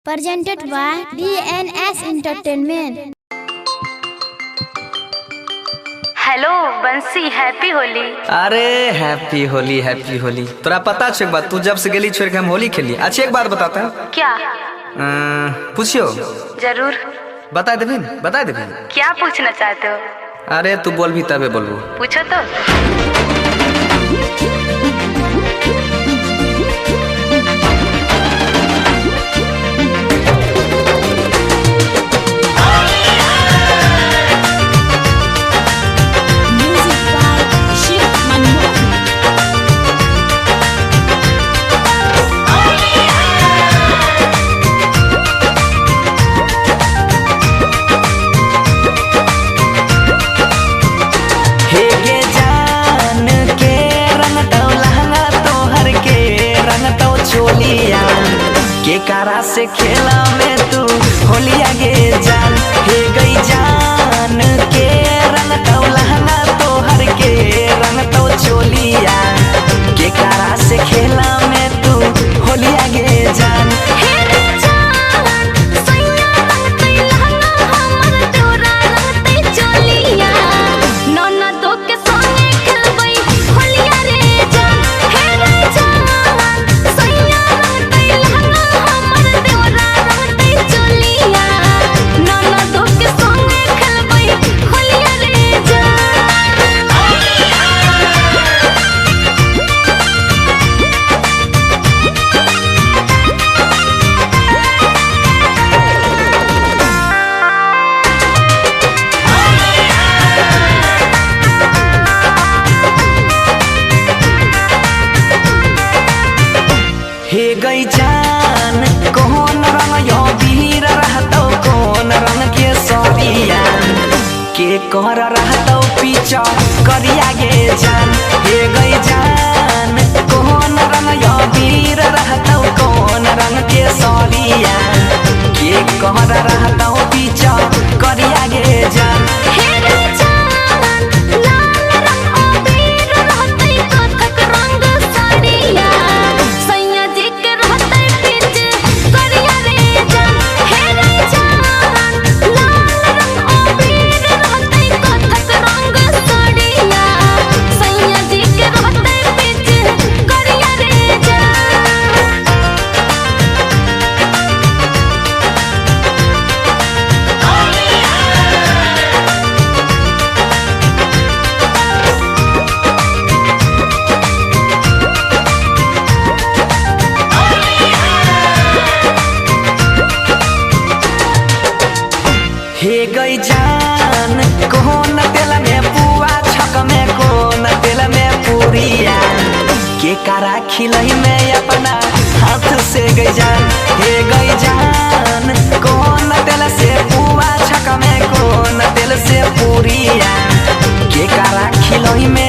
presented by DNS Entertainment। Hello बंसी, happy Holi. अरे happy Holi happy Holi. तोरा पता छे एक बात, तू जब से गेली छोड़ के हम होली खेली। अच्छा एक बात बताता है। क्या? पूछियो। जरूर। बता देबी बता देबी। क्या पूछना चाहते हो? अरे तू बोल भी तबे बोलबो। पूछो तो। के कारा से खेला में तू होलिया गे जान, हे गई जान के रंग तो लहंगा तो हर के रंग तो चोलिया। के कारा से खेला में तू होलिया गे जान, हे गई जान कौन रंग यो बीर रहतो, कौन रंग के सरिया के कर रहतो पीछा करिया गे जान। हे गई जान कौन रंग यो बीर रहतो, कौन रंग के सरिया के कर रहतो पीछा करिया गे जान। हे गई जान कौन तेल में पुआ, छक में कौन तेल में पूरिया के कारा खिलई में अपना हाथ से गई जान। हे गई जान कौन तेल से पुआ, छक में कौन तेल से पूरिया के कारा खिलई में